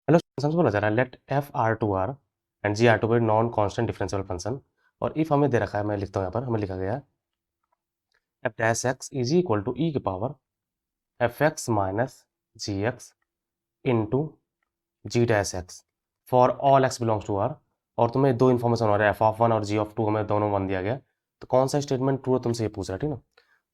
Hello function बोला जा रहा है let F R to R and G R to be non constant differential function. और if हमें दे रखा है, मैं लिखता हूँ यहाँ पर, हमें लिखा गया है F dash X is equal to E के power F X minus G X into G dash X for all X belongs to R. और तुम्हें दो इन्फॉर्मेशन हो रहा है, एफ ऑफ वन और जी ऑफ टू, हमें दोनों वन दिया गया है। तो कौन सा स्टेटमेंट ट्रू है तुमसे ये पूछ रहा है, ठीक ना।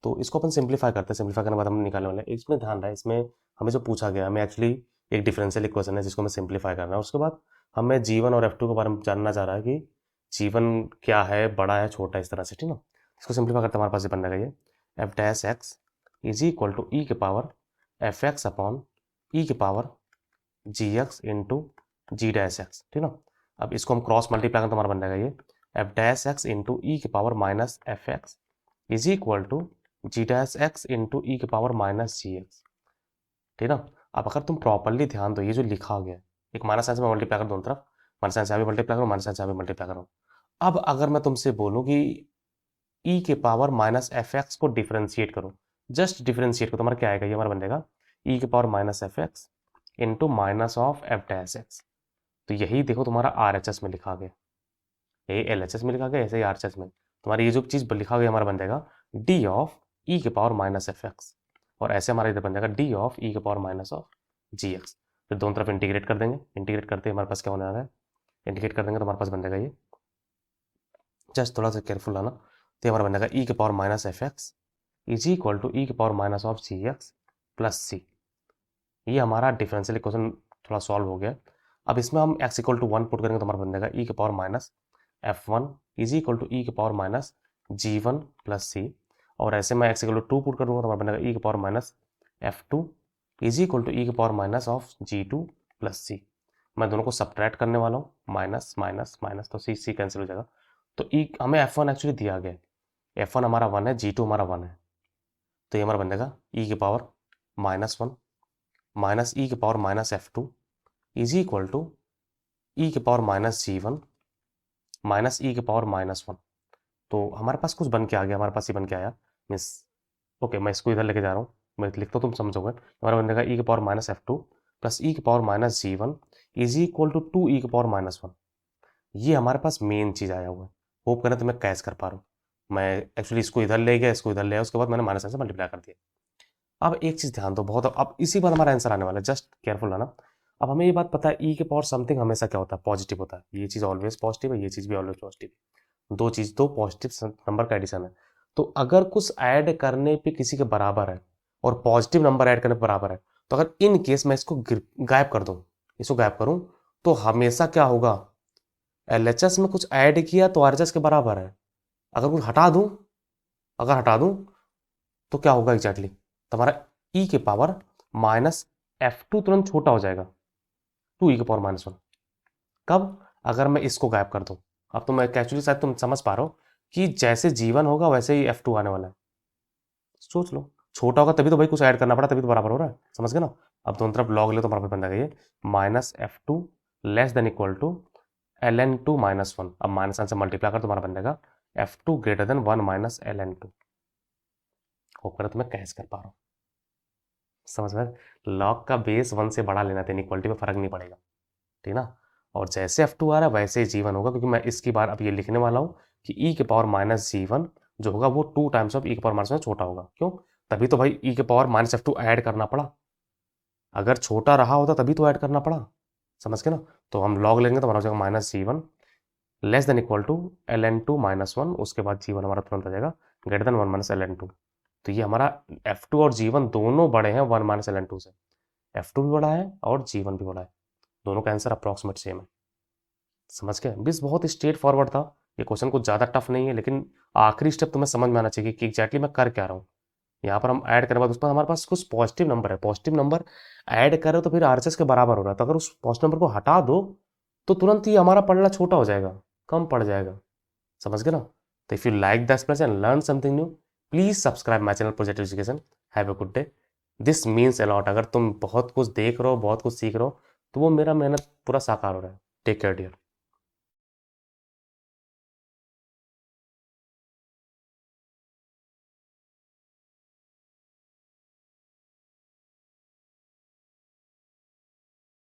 तो इसको अपन सिंप्लीफाई करते हैं, सिंप्लीफाई करने के बाद हम निकालने वाले हैं। इसमें ध्यान रहा है, इसमें हमें जो पूछा गया, हमें एक्चुअली एक डिफरेंशियल इक्वेशन है जिसको हमें सिंप्लीफाई करना है। उसके बाद हमें जीवन और एफ टू के बारे में जानना चाह रहा है कि जीवन क्या है, बड़ा है छोटा है, इस तरह से, ठीक ना। इसको सिंप्लीफाई करते हमारे पास ये बनने का ये F dash X is equal to E के power F X upon E के power G X into G dash X, ठीक ना। अब इसको हम क्रॉस मल्टीप्लाई करें तो हमारा बन जाएगा ये F dash X into E के power minus F X is equal to G dash X into E के पावर माइनस जी एक्स, ठीक ना। अब अगर तुम प्रॉपरली ध्यान दो, ये जो लिखा गया एक माइनस साइन से मैं मल्टीप्लाई कर दोनों तरफ, माइनस साइन से यहाँ भी मल्टीप्लाई करो, माइनस साइन से यहाँ भी मल्टीप्लाई करो। अब अगर मैं तुमसे बोलूँ कि ई के पावर माइनस एफ एक्स को डिफरेंशिएट करो, जस्ट डिफरेंशिएट करो, तुम्हारा क्या आएगा, ये हमारा बनेगा ई के power minus F x into minus of F dash x. तो यही देखो तुम्हारा आर एच एस में लिखा गया, यही एल एच एस में लिखा गया, ऐसे ही आर एच एस में तुम्हारी ये जो चीज़ लिखा गया हमारा बन जाएगा डी ऑफ ई के पावर माइनस एफ एक्स। और ऐसे हमारा इधर बन जाएगा डी ऑफ ई के power minus of G X. फिर दोनों तरफ इंटीग्रेट कर देंगे, इंटीग्रेट करते हमारे पास क्या होने वाला है, इंटीग्रेट कर देंगे तो हमारे पास बन जाएगा ये, जस्ट थोड़ा सा केयरफुल आना। तो हमारा बन जाएगा ई के power minus F X is equal to E के power minus of G X plus C. ये हमारा डिफरेंशियल इक्वेशन थोड़ा सॉल्व हो गया। अब इसमें हम x equal to one put करेंगे तो हमारा बन जाएगा ई के power minus F one is equal to E के power minus G one plus C. और ऐसे मैं x equal to two put करूँगा तो हमारा बन जाएगा ई के power minus F two is equal to E के power minus of G two plus C. मैं दोनों को सब्ट्रैक्ट करने वाला हूँ, माइनस माइनस माइनस, तो सी सी कैंसिल हो जाएगा। तो ई हमें एफ वन एक्चुअली दिया गया है, एफ वन हमारा वन है, जी टू हमारा वन है। तो ये हमारा बन जाएगा ई के power minus one minus E के power minus F two is equal to E के power minus G one minus E के पावर माइनस वन। तो हमारे पास कुछ बन के आ गया, हमारे पास ये बन के आया मीन्स, ओके मैं इसको इधर लेके जा रहा हूँ, मैं लिखता हूँ तुम समझोगे। हमारा बन जाएगा ई के power minus F two plus E के power minus G one is equal to two E के पावर माइनस वन। ये हमारे पास मेन चीज़ आया हुआ है, होप करें तो मैं कैच कर पा रहा हूँ। मैं एक्चुअली इसको इधर ले गया, इसको इधर ले आया, उसके बाद मैंने माइनस से मल्टीप्लाई कर दिया। अब एक चीज़ ध्यान दो बहुत, अब इसी बार हमारा आंसर आने वाला है, जस्ट केयरफुल रहना। अब हमें ये बात पता है ई के पावर समथिंग हमेशा क्या होता है, पॉजिटिव होता है। ये चीज़ ऑलवेज पॉजिटिव है, ये चीज़ भी ऑलवेज पॉजिटिव है। दो चीज़, दो पॉजिटिव नंबर का एडिशन है। तो अगर कुछ ऐड करने पे किसी के बराबर है और पॉजिटिव नंबर ऐड करने पे बराबर है, तो अगर इन केस मैं इसको गायब कर दूँ, इसको गायब करूँ, तो हमेशा क्या होगा, एलएचएस में कुछ ऐड किया तो आरएचएस के बराबर है। अगर कुछ हटा दूँ, अगर हटा दूँ तो क्या होगा एग्जैक्टली, तुम्हारा ई के पावर माइनस एफ टू तुरंत छोटा हो जाएगा टू ई के पावर माइनस वन। कब, अगर मैं इसको गायब कर दूं। अब तो मैं एक्चुअली शायद तुम समझ पा रहे हो कि जैसे जीवन होगा वैसे ही एफ टू आने वाला है। सोच लो, छोटा होगा तभी तो भाई कुछ ऐड करना पड़ा, तभी तो बराबर हो रहा है, समझ गए ना। अब दोनों तरफ लॉग ले तो बराबर बन जाएगा ये minus F two less than equal to L N two minus one. अब माइनस वन से मल्टीप्लाई कर तुम्हारा बन जाएगा F two greater than one minus L N two. Hope करो तो मैं कैच कर पा रहा हूँ, समझ में। लॉग का बेस वन से बड़ा लेना था, इक्वलिटी में फर्क नहीं पड़ेगा, ठीक ना। और जैसे एफ टू आ रहा है वैसे ही जीवन होगा, क्योंकि मैं इसकी बार अब ये लिखने वाला हूँ कि ई के पावर माइनस जीवन जो होगा वो टू टाइम्स ऑफ ई के पावर माइनस में छोटा होगा। क्यों, तभी तो भाई ई के power minus F to add करना पड़ा, अगर छोटा रहा होता तभी तो ऐड करना पड़ा, समझ के ना। तो हम लॉग लेंगे तो हमारा हो जाएगा minus G one less than equal to L N two minus one, उसके बाद जीवन हमारा तुरंत आ जाएगा greater than one minus L N two. तो ये हमारा एफ टू और जीवन दोनों बड़े हैं one minus L N two से, एफ टू भी बड़ा है और जीवन भी बड़ा है, दोनों का आंसर अप्रॉक्सीमेट सेम है, समझ गए। बिस बहुत स्ट्रेट फॉरवर्ड था, ये क्वेश्चन कुछ ज़्यादा टफ नहीं है, लेकिन आखिरी स्टेप तुम्हें समझ में आना चाहिए कि एग्जैक्टली मैं कर क्या रहा हूँ। यहाँ पर हम ऐड करने बाद उस पर हमारे पास कुछ पॉजिटिव नंबर है, पॉजिटिव नंबर ऐड करो तो फिर आरएचएस के बराबर हो रहा है, तो अगर उस पॉजिटिव नंबर को हटा दो तो तुरंत ही हमारा पढ़ना छोटा हो जाएगा, कम पड़ जाएगा, समझ गए ना। तो if you like the explanation and learn something new, please subscribe my channel project education. Have a good day, this means a lot. अगर तुम बहुत कुछ देख रहे हो, बहुत कुछ सीख रहे हो, तो वो मेरा मेहनत पूरा साकार हो रहा है। Take care dear.